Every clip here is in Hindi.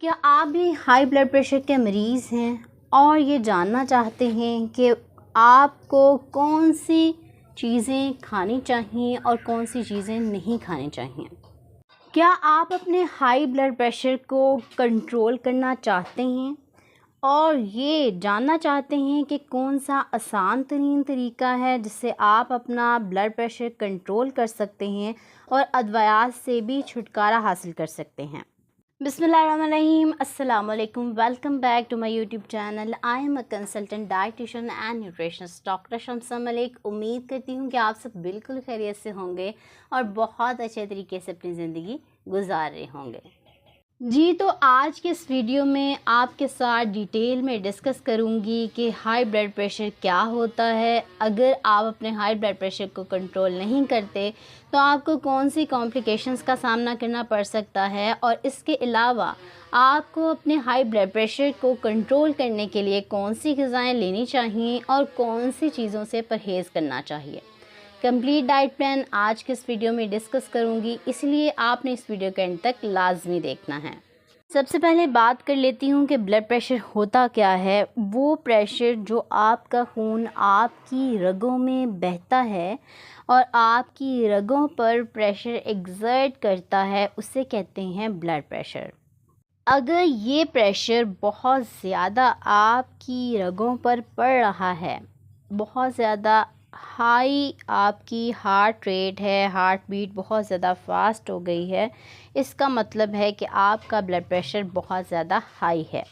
क्या आप भी हाई ब्लड प्रेशर के मरीज़ हैं और ये जानना चाहते हैं कि आपको कौन सी चीज़ें खानी चाहिए और कौन सी चीज़ें नहीं खानी चाहिए? क्या आप अपने हाई ब्लड प्रेशर को कंट्रोल करना चाहते हैं और ये जानना चाहते हैं कि कौन सा आसान तरीन तरीका है जिससे आप अपना ब्लड प्रेशर कंट्रोल कर सकते हैं और अदवायात से भी छुटकारा हासिल कर सकते हैं? बिस्मिल्लाहिर्रहमानिर्रहीम, अस्सलाम वालेकुम। Welcome back to my YouTube channel. I am a consultant dietitian and nutritionist doctor Shamsa Malik. उम्मीद करती हूँ कि आप सब बिल्कुल खैरियत से होंगे और बहुत अच्छे तरीके से अपनी ज़िंदगी गुजार रहे होंगे। जी, तो आज के इस वीडियो में आपके साथ डिटेल में डिस्कस करूंगी कि हाई ब्लड प्रेशर क्या होता है। अगर आप अपने हाई ब्लड प्रेशर को कंट्रोल नहीं करते तो आपको कौन सी कॉम्प्लिकेशंस का सामना करना पड़ सकता है, और इसके अलावा आपको अपने हाई ब्लड प्रेशर को कंट्रोल करने के लिए कौन सी ग़िज़ाएँ लेनी चाहिए और कौन सी चीज़ों से परहेज़ करना चाहिए। कंप्लीट डाइट प्लान आज के इस वीडियो में डिस्कस करूंगी, इसलिए आपने इस वीडियो के एंड तक लाजमी देखना है। सबसे पहले बात कर लेती हूँ कि ब्लड प्रेशर होता क्या है। वो प्रेशर जो आपका खून आपकी रगों में बहता है और आपकी रगों पर प्रेशर एग्जर्ट करता है, उसे कहते हैं ब्लड प्रेशर। अगर ये प्रेशर बहुत ज़्यादा आपकी रगों पर पड़ रहा है, बहुत ज़्यादा हाई आपकी हार्ट रेट है, हार्ट बीट बहुत ज़्यादा फास्ट हो गई है, इसका मतलब है कि आपका ब्लड प्रेशर बहुत ज़्यादा हाई है।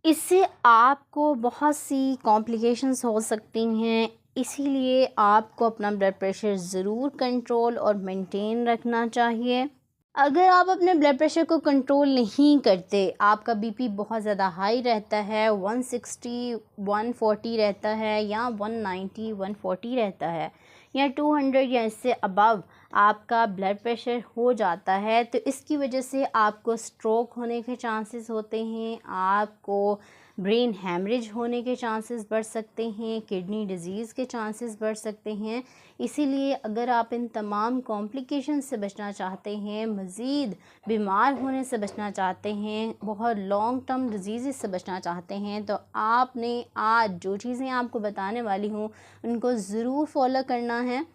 इससे आपको बहुत सी कॉम्प्लिकेशंस हो सकती हैं, इसीलिए आपको अपना ब्लड प्रेशर ज़रूर कंट्रोल और मेंटेन रखना चाहिए। अगर आप अपने ब्लड प्रेशर को कंट्रोल नहीं करते, आपका बीपी बहुत ज़्यादा हाई रहता है, 160 140 रहता है या 190 140 रहता है, या 200 या इससे अबव आपका ब्लड प्रेशर हो जाता है, तो इसकी वजह से आपको स्ट्रोक होने के चांसेस होते हैं, आपको ब्रेन हैमरेज होने के चांसेस बढ़ सकते हैं, किडनी डिजीज़ के चांसेस बढ़ सकते हैं। इसीलिए अगर आप इन तमाम कॉम्प्लिकेशन से बचना चाहते हैं, मज़ीद बीमार होने से बचना चाहते हैं, बहुत लॉन्ग टर्म डिजीज़ से बचना चाहते हैं, तो आपने आज जो चीज़ें आपको बताने वाली हूँ उनको ज़रूर फॉलो करना है।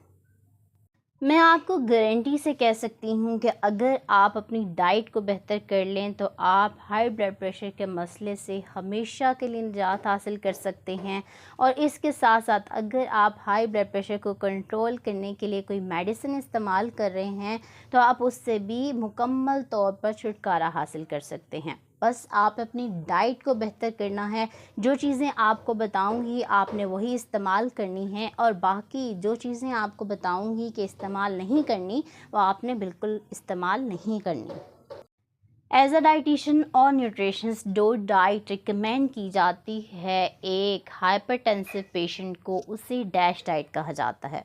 मैं आपको गारंटी से कह सकती हूँ कि अगर आप अपनी डाइट को बेहतर कर लें तो आप हाई ब्लड प्रेशर के मसले से हमेशा के लिए निजात हासिल कर सकते हैं। और इसके साथ साथ अगर आप हाई ब्लड प्रेशर को कंट्रोल करने के लिए कोई मेडिसिन इस्तेमाल कर रहे हैं तो आप उससे भी मुकम्मल तौर पर छुटकारा हासिल कर सकते हैं। बस आप अपनी डाइट को बेहतर करना है। जो चीज़ें आपको बताऊंगी आपने वही इस्तेमाल करनी है, और बाकी जो चीज़ें आपको बताऊंगी कि इस्तेमाल नहीं करनी, वो आपने बिल्कुल इस्तेमाल नहीं करनी। एज अ डाइटिशियन और न्यूट्रिशनिस्ट जो डाइट रिकमेंड की जाती है एक हाइपरटेंसिव पेशेंट को, उसे डैश डाइट कहा जाता है।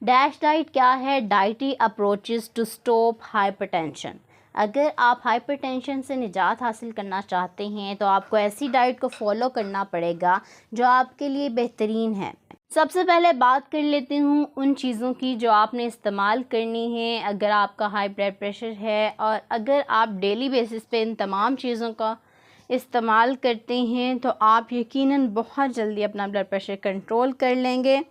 डैश डाइट क्या है? Dietary approaches to stop hypertension. अगर आप हाइपरटेंशन से निजात हासिल करना चाहते हैं तो आपको ऐसी डाइट को फॉलो करना पड़ेगा जो आपके लिए बेहतरीन है। सबसे पहले बात कर लेती हूँ उन चीज़ों की जो आपने इस्तेमाल करनी है अगर आपका हाई ब्लड प्रेशर है, और अगर आप डेली बेसिस पे इन तमाम चीज़ों का इस्तेमाल करते हैं तो आप यकीनन बहुत जल्दी अपना ब्लड प्रेशर कंट्रोल कर लेंगे।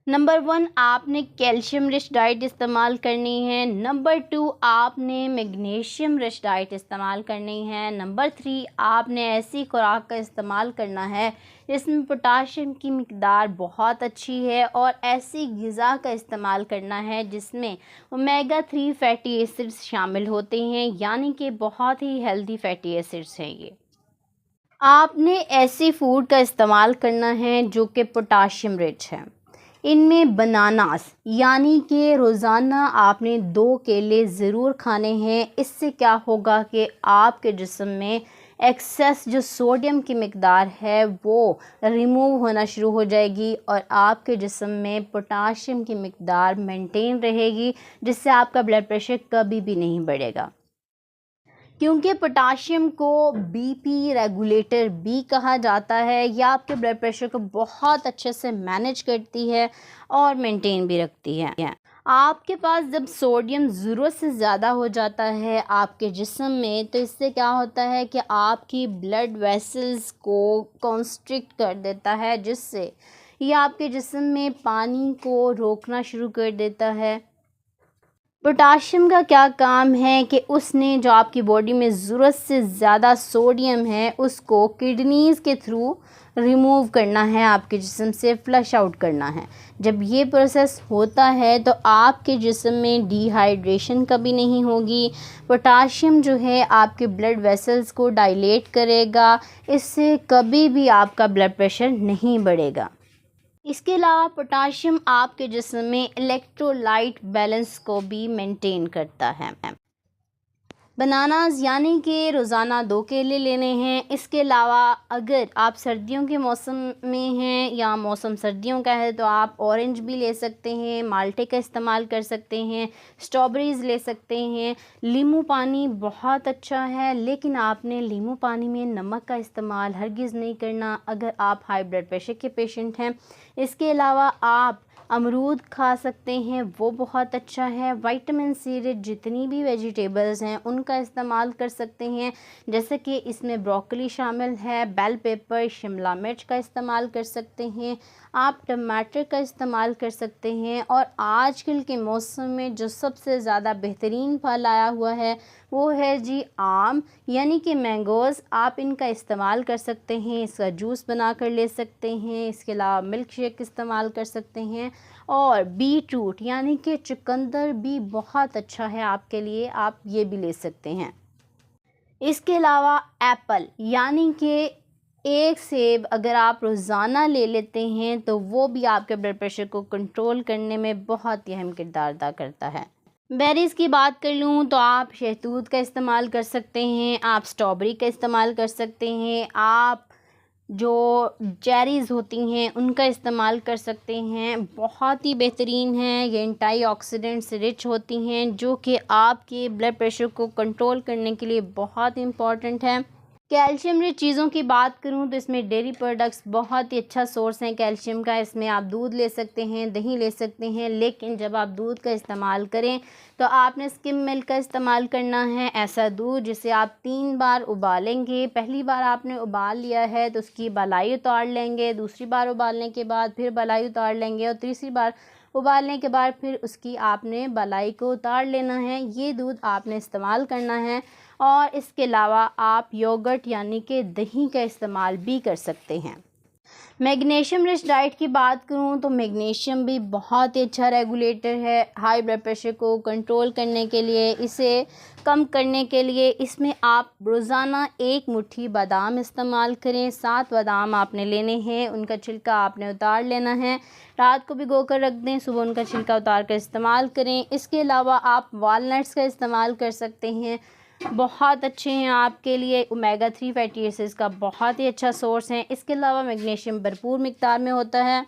नंबर 1, आपने कैल्शियम रिच डाइट इस्तेमाल करनी है। नंबर 2, आपने मैग्नीशियम रिच डाइट इस्तेमाल करनी है। नंबर 3, आपने ऐसी खुराक का इस्तेमाल करना है जिसमें पोटाशियम की मिकदार बहुत अच्छी है, और ऐसी ग़िज़ा का इस्तेमाल करना है जिसमें ओमेगा 3 फैटी एसिड्स शामिल होते हैं, यानी कि बहुत ही हेल्दी फैटी एसिड्स हैं ये। आपने ऐसी फूड का इस्तेमाल करना है जो कि पोटाशियम रिच है। इनमें बनानास, यानी कि रोज़ाना आपने 2 केले ज़रूर खाने हैं। इससे क्या होगा कि आपके जिस्म में एक्सेस जो सोडियम की मिकदार है वो रिमूव होना शुरू हो जाएगी, और आपके जिस्म में पोटाशियम की मिकदार मेंटेन रहेगी, जिससे आपका ब्लड प्रेशर कभी भी नहीं बढ़ेगा। क्योंकि पोटाशियम को बीपी रेगुलेटर भी कहा जाता है। यह आपके ब्लड प्रेशर को बहुत अच्छे से मैनेज करती है और मेंटेन भी रखती है। आपके पास जब सोडियम ज़रूरत से ज़्यादा हो जाता है आपके जिस्म में, तो इससे क्या होता है कि आपकी ब्लड वेसल्स को कॉन्स्ट्रिक्ट कर देता है, जिससे यह आपके जिस्म में पानी को रोकना शुरू कर देता है। पोटाशियम का क्या काम है कि उसने जो आपकी बॉडी में ज़रूरत से ज़्यादा सोडियम है उसको किडनीज़ के थ्रू रिमूव करना है, आपके जिस्म से फ्लश आउट करना है। जब ये प्रोसेस होता है तो आपके जिस्म में डिहाइड्रेशन कभी नहीं होगी। पोटाशियम जो है आपके ब्लड वेसल्स को डायलेट करेगा, इससे कभी भी आपका ब्लड प्रेशर नहीं बढ़ेगा। इसके अलावा पोटाशियम आपके जिस्म में इलेक्ट्रोलाइट बैलेंस को भी मेंटेन करता है। बनानास यानी कि रोज़ाना 2 केले लेने हैं। इसके अलावा अगर आप सर्दियों के मौसम में हैं या मौसम सर्दियों का है तो आप ऑरेंज भी ले सकते हैं, माल्टे का इस्तेमाल कर सकते हैं, स्ट्रॉबेरीज़ ले सकते हैं। नींबू पानी बहुत अच्छा है, लेकिन आपने नींबू पानी में नमक का इस्तेमाल हरगिज़ नहीं करना अगर आप हाई ब्लड प्रेशर के पेशेंट हैं। इसके अलावा आप अमरूद खा सकते हैं, वो बहुत अच्छा है। विटामिन सी रिच जितनी भी वेजिटेबल्स हैं उनका इस्तेमाल कर सकते हैं, जैसे कि इसमें ब्रोकली शामिल है, बेल पेपर, शिमला मिर्च का इस्तेमाल कर सकते हैं, आप टमाटर का इस्तेमाल कर सकते हैं। और आजकल के मौसम में जो सबसे ज़्यादा बेहतरीन फल आया हुआ है वो है जी आम, यानी कि मैंगोज़। आप इनका इस्तेमाल कर सकते हैं, इसका जूस बना कर ले सकते हैं। इसके अलावा मिल्क शेक इस्तेमाल कर सकते हैं। और बीटरूट यानी कि चुकंदर भी बहुत अच्छा है आपके लिए, आप ये भी ले सकते हैं। इसके अलावा एप्पल यानी कि एक सेब अगर आप रोज़ाना ले लेते हैं तो वो भी आपके ब्लड प्रेशर को कंट्रोल करने में बहुत ही अहम किरदार अदा करता है। बेरीज़ की बात कर लूँ तो आप शहतूत का इस्तेमाल कर सकते हैं, आप स्ट्रॉबेरी का इस्तेमाल कर सकते हैं, आप जो चेरीज़ होती हैं उनका इस्तेमाल कर सकते हैं। बहुत ही बेहतरीन हैं, ये एंटीऑक्सीडेंट से रिच होती हैं, जो कि आपके ब्लड प्रेशर को कंट्रोल करने के लिए बहुत इम्पॉर्टेंट है। कैल्शियम रिच चीज़ों की बात करूं तो इसमें डेयरी प्रोडक्ट्स बहुत ही अच्छा सोर्स हैं कैल्शियम का। इसमें आप दूध ले सकते हैं, दही ले सकते हैं, लेकिन जब आप दूध का इस्तेमाल करें तो आपने स्किम मिल्क का इस्तेमाल करना है। ऐसा दूध जिसे आप 3 बार उबालेंगे। पहली बार आपने उबाल लिया है तो उसकी बलाई उतार लेंगे, दूसरी बार उबालने के बाद फिर बलाई उतार लेंगे और तीसरी बार उबालने के बाद फिर उसकी आपने बलाई को उतार लेना है। ये दूध आपने इस्तेमाल करना है। और इसके अलावा आप योगर्ट यानी कि दही का इस्तेमाल भी कर सकते हैं। मैग्नीशियम रिच डाइट की बात करूं तो मैग्नीशियम भी बहुत ही अच्छा रेगुलेटर है हाई ब्लड प्रेशर को कंट्रोल करने के लिए। इसे कम करने के लिए इसमें आप रोज़ाना 1 मुट्ठी बादाम इस्तेमाल करें। 7 बादाम आपने लेने हैं, उनका छिलका आपने उतार लेना है, रात को भिगो कर रख दें, सुबह उनका छिलका उतार कर इस्तेमाल करें। इसके अलावा आप वालनट्स का इस्तेमाल कर सकते हैं, बहुत अच्छे हैं आपके लिए। ओमेगा 3 फैटी एसिड्स का बहुत ही अच्छा सोर्स है। इसके अलावा मैग्नीशियम भरपूर मिकदार में होता है।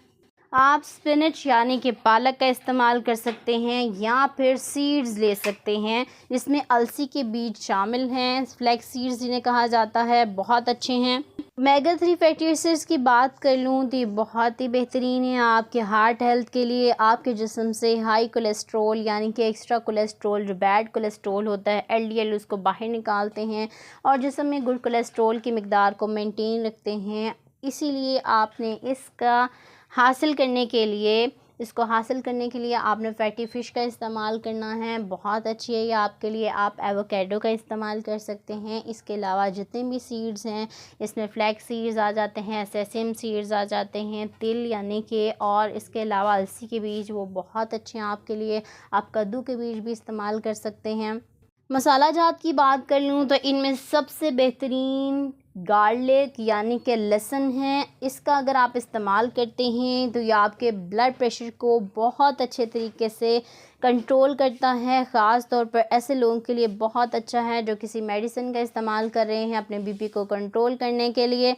आप स्पिनच यानी कि पालक का इस्तेमाल कर सकते हैं या फिर सीड्स ले सकते हैं जिसमें अलसी के बीज शामिल हैं, फ्लैक्स सीड्स जिन्हें कहा जाता है, बहुत अच्छे हैं। ओमेगा 3 फैटी एसिड्स की बात कर लूँ तो ये बहुत ही बेहतरीन है आपके हार्ट हेल्थ के लिए। आपके जिस्म से हाई कोलेस्ट्रोल यानी कि एक्स्ट्रा कोलेस्ट्रोल, जो बैड कोलेस्ट्रोल होता है एलडीएल, उसको बाहर निकालते हैं और जिस्म में गुड कोलेस्ट्रोल की मिकदार को मेंटेन रखते हैं। इसीलिए आपने इसको हासिल करने के लिए आपने फैटी फ़िश का इस्तेमाल करना है, बहुत अच्छी है ये आपके लिए। आप एवोकेडो का इस्तेमाल कर सकते हैं। इसके अलावा जितने भी सीड्स हैं इसमें फ्लैक्स सीड्स आ जाते हैं, सेसम सीड्स आ जाते हैं, तिल यानी कि, और इसके अलावा अलसी के बीज, वो बहुत अच्छे हैं आपके लिए। आप कद्दू के बीज भी इस्तेमाल कर सकते हैं। मसाला जात की बात कर लूँ तो इनमें सबसे बेहतरीन गार्लिक यानी कि लहसुन है। इसका अगर आप इस्तेमाल करते हैं तो ये आपके ब्लड प्रेशर को बहुत अच्छे तरीके से कंट्रोल करता है। ख़ास तौर पर ऐसे लोगों के लिए बहुत अच्छा है जो किसी मेडिसिन का इस्तेमाल कर रहे हैं अपने बीपी को कंट्रोल करने के लिए।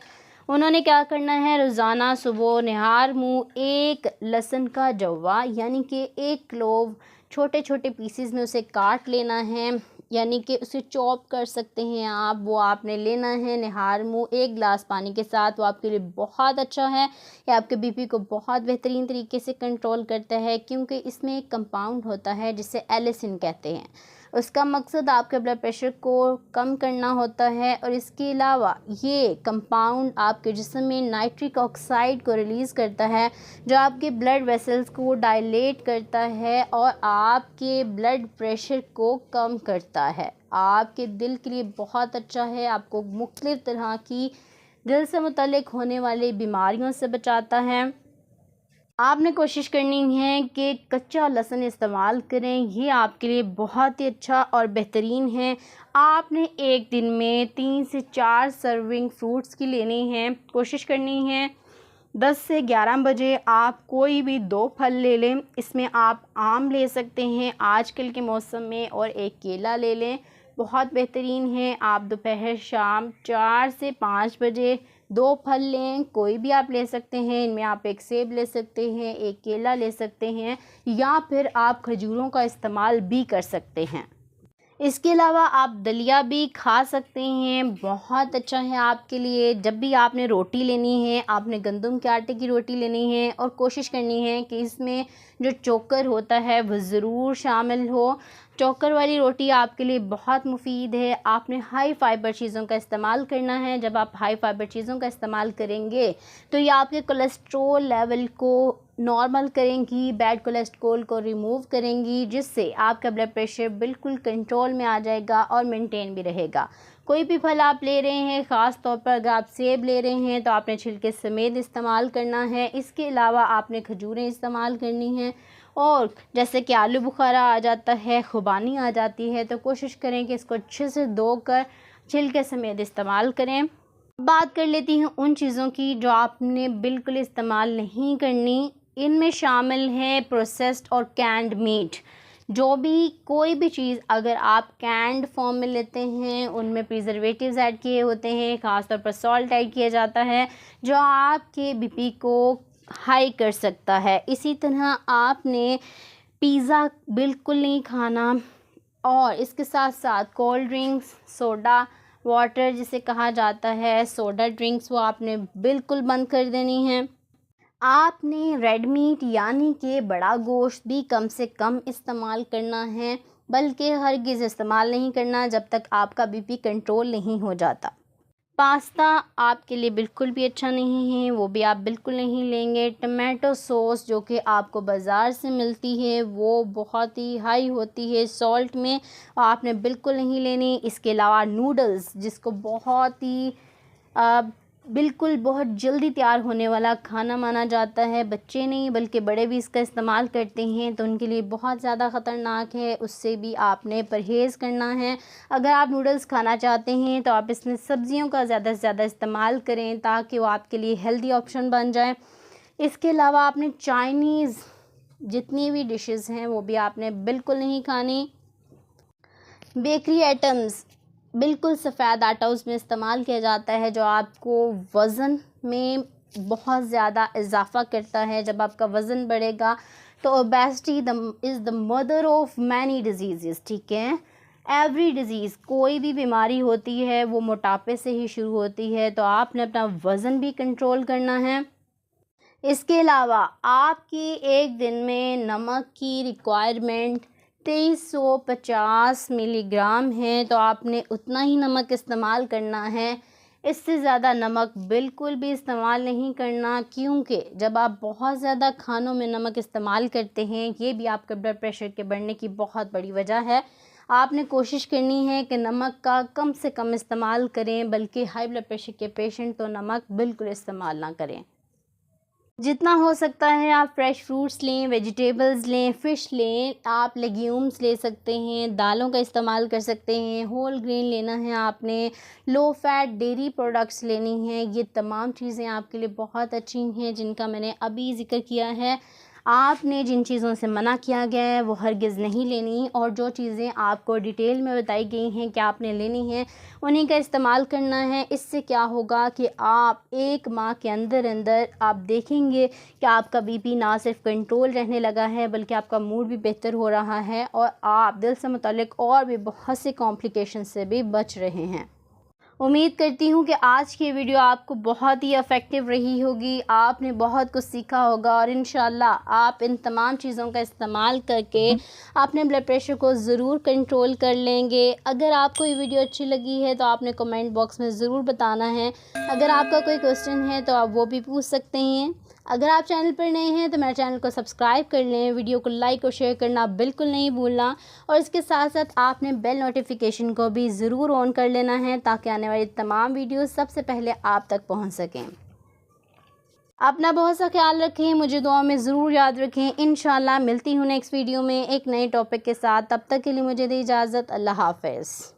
उन्होंने क्या करना है, रोज़ाना सुबह निहार मुँह 1 लहसुन का जवा यानी कि 1 क्लोव छोटे छोटे पीसीज में उसे काट लेना है। यानी कि उसे चॉप कर सकते हैं आप, वो आपने लेना है निहार मुँह 1 गिलास पानी के साथ। वो आपके लिए बहुत अच्छा है, ये आपके बीपी को बहुत बेहतरीन तरीके से कंट्रोल करता है, क्योंकि इसमें एक कंपाउंड होता है जिसे एलिसिन कहते हैं। उसका मकसद आपके ब्लड प्रेशर को कम करना होता है, और इसके अलावा ये कंपाउंड आपके जिस्म में नाइट्रिक ऑक्साइड को रिलीज़ करता है, जो आपके ब्लड वेसल्स को डायलेट करता है और आपके ब्लड प्रेशर को कम करता है। आपके दिल के लिए बहुत अच्छा है, आपको मुख्तलिफ़ तरह की दिल से मुतल्लिक होने वाली बीमारियों से बचाता है। आपने कोशिश करनी है कि कच्चा लहसुन इस्तेमाल करें, ये आपके लिए बहुत ही अच्छा और बेहतरीन है। आपने एक दिन में 3 से 4 सर्विंग फ्रूट्स की लेनी है। कोशिश करनी है 10 से 11 बजे आप कोई भी 2 फल ले लें। इसमें आप आम ले सकते हैं आजकल के मौसम में, और एक केला ले लें, बहुत बेहतरीन है। आप दोपहर शाम 4 से 5 बजे 2 फल लें, कोई भी आप ले सकते हैं। इनमें आप एक सेब ले सकते हैं, एक केला ले सकते हैं, या फिर आप खजूरों का इस्तेमाल भी कर सकते हैं। इसके अलावा आप दलिया भी खा सकते हैं, बहुत अच्छा है आपके लिए। जब भी आपने रोटी लेनी है, आपने गंदम के आटे की रोटी लेनी है, और कोशिश करनी है कि इसमें जो चोकर होता है वो ज़रूर शामिल हो। चोकर वाली रोटी आपके लिए बहुत मुफीद है। आपने हाई फाइबर चीज़ों का इस्तेमाल करना है। जब आप हाई फाइबर चीज़ों का इस्तेमाल करेंगे तो ये आपके कोलेस्ट्रोल लेवल को नॉर्मल करेंगी, बैड कोलेस्ट्रोल को रिमूव करेंगी, जिससे आपका ब्लड प्रेशर बिल्कुल कंट्रोल में आ जाएगा और मेंटेन भी रहेगा। कोई भी फल आप ले रहे हैं, ख़ास तौर पर अगर आप सेब ले रहे हैं तो आपने छिलके समेत इस्तेमाल करना है। इसके अलावा आपने खजूरें इस्तेमाल करनी हैं, और जैसे कि आलू बुखारा आ जाता है, खुबानी आ जाती है, तो कोशिश करें कि इसको अच्छे से धोकर छिलके समेत इस्तेमाल करें। बात कर लेती हूँ उन चीज़ों की जो आपने बिल्कुल इस्तेमाल नहीं करनी। इनमें शामिल है प्रोसेस्ड और कैंड मीट। जो भी कोई भी चीज़ अगर आप कैंड फॉर्म में लेते हैं, उनमें प्रिजर्वेटिव्स ऐड किए होते हैं, ख़ासतौर पर सॉल्ट ऐड किया जाता है, जो आपके बीपी को हाई कर सकता है। इसी तरह आपने पिज़्ज़ा बिल्कुल नहीं खाना, और इसके साथ साथ कोल्ड ड्रिंक्स, सोडा वाटर जिसे कहा जाता है, सोडा ड्रिंक्स, वो आपने बिल्कुल बंद कर देनी है। आपने रेड मीट यानी कि बड़ा गोश्त भी कम से कम इस्तेमाल करना है, बल्कि हरगिज़ इस्तेमाल नहीं करना जब तक आपका बीपी कंट्रोल नहीं हो जाता। पास्ता आपके लिए बिल्कुल भी अच्छा नहीं है, वो भी आप बिल्कुल नहीं लेंगे। टमाटो सॉस जो कि आपको बाज़ार से मिलती है, वो बहुत ही हाई होती है सॉल्ट में, आपने बिल्कुल नहीं लेनी। इसके अलावा नूडल्स, जिसको बहुत ही बिल्कुल बहुत जल्दी तैयार होने वाला खाना माना जाता है, बच्चे नहीं बल्कि बड़े भी इसका इस्तेमाल करते हैं, तो उनके लिए बहुत ज़्यादा ख़तरनाक है, उससे भी आपने परहेज़ करना है। अगर आप नूडल्स खाना चाहते हैं तो आप इसमें सब्ज़ियों का ज़्यादा से ज़्यादा इस्तेमाल करें, ताकि वो आपके लिए हेल्दी ऑप्शन बन जाए। इसके अलावा आपने चाइनीज़ जितनी भी डिशेज़ हैं वो भी आपने बिल्कुल नहीं खानी। बेकरी आइटम्स, बिल्कुल सफ़ेद आटा उसमें इस्तेमाल किया जाता है, जो आपको वज़न में बहुत ज़्यादा इजाफ़ा करता है। जब आपका वज़न बढ़ेगा तो obesity is the mother of many disease. ठीक है, एवरी डिज़ीज़, कोई भी बीमारी होती है वो मोटापे से ही शुरू होती है, तो आपने अपना वज़न भी कंट्रोल करना है। इसके अलावा आपकी एक दिन में नमक की रिक्वायरमेंट 2350 मिलीग्राम है, तो आपने उतना ही नमक इस्तेमाल करना है। इससे ज़्यादा नमक बिल्कुल भी इस्तेमाल नहीं करना, क्योंकि जब आप बहुत ज़्यादा खानों में नमक इस्तेमाल करते हैं, ये भी आपके ब्लड प्रेशर के बढ़ने की बहुत बड़ी वजह है। आपने कोशिश करनी है कि नमक का कम से कम इस्तेमाल करें, बल्कि हाई ब्लड प्रेशर के पेशेंट तो नमक बिल्कुल इस्तेमाल ना करें। जितना हो सकता है आप फ्रेश फ्रूट्स लें, वेजिटेबल्स लें, फ़िश लें, आप लेग्यूम्स ले सकते हैं, दालों का इस्तेमाल कर सकते हैं, होल ग्रेन लेना है आपने, लो फैट डेयरी प्रोडक्ट्स लेनी हैं। ये तमाम चीज़ें आपके लिए बहुत अच्छी हैं, जिनका मैंने अभी ज़िक्र किया है। आपने जिन चीज़ों से मना किया गया है वो हरगिज़ नहीं लेनी, और जो चीज़ें आपको डिटेल में बताई गई हैं कि आपने लेनी है उन्हीं का इस्तेमाल करना है। इससे क्या होगा कि आप 1 माह के अंदर अंदर आप देखेंगे कि आपका बीपी ना सिर्फ कंट्रोल रहने लगा है बल्कि आपका मूड भी बेहतर हो रहा है, और आप दिल से मुताल्लिक़ और भी बहुत से कॉम्प्लिकेशन से भी बच रहे हैं। उम्मीद करती हूँ कि आज की वीडियो आपको बहुत ही इफ़ेक्टिव रही होगी, आपने बहुत कुछ सीखा होगा, और इंशाल्लाह आप इन तमाम चीज़ों का इस्तेमाल करके अपने ब्लड प्रेशर को ज़रूर कंट्रोल कर लेंगे। अगर आपको ये वीडियो अच्छी लगी है तो आपने कमेंट बॉक्स में ज़रूर बताना है। अगर आपका कोई क्वेश्चन है तो आप वो भी पूछ सकते हैं। अगर आप चैनल पर नए हैं तो मेरे चैनल को सब्सक्राइब कर लें, वीडियो को लाइक और शेयर करना बिल्कुल नहीं भूलना, और इसके साथ साथ आपने बेल नोटिफिकेशन को भी ज़रूर ऑन कर लेना है ताकि आने वाली तमाम वीडियोस सबसे पहले आप तक पहुंच सकें। अपना बहुत सा ख्याल रखें, मुझे दुआ में ज़रूर याद रखें। इंशाल्लाह मिलती हूँ नेक्स्ट वीडियो में एक नए टॉपिक के साथ। तब तक के लिए मुझे दी इजाज़त। अल्लाह हाफ़िज़।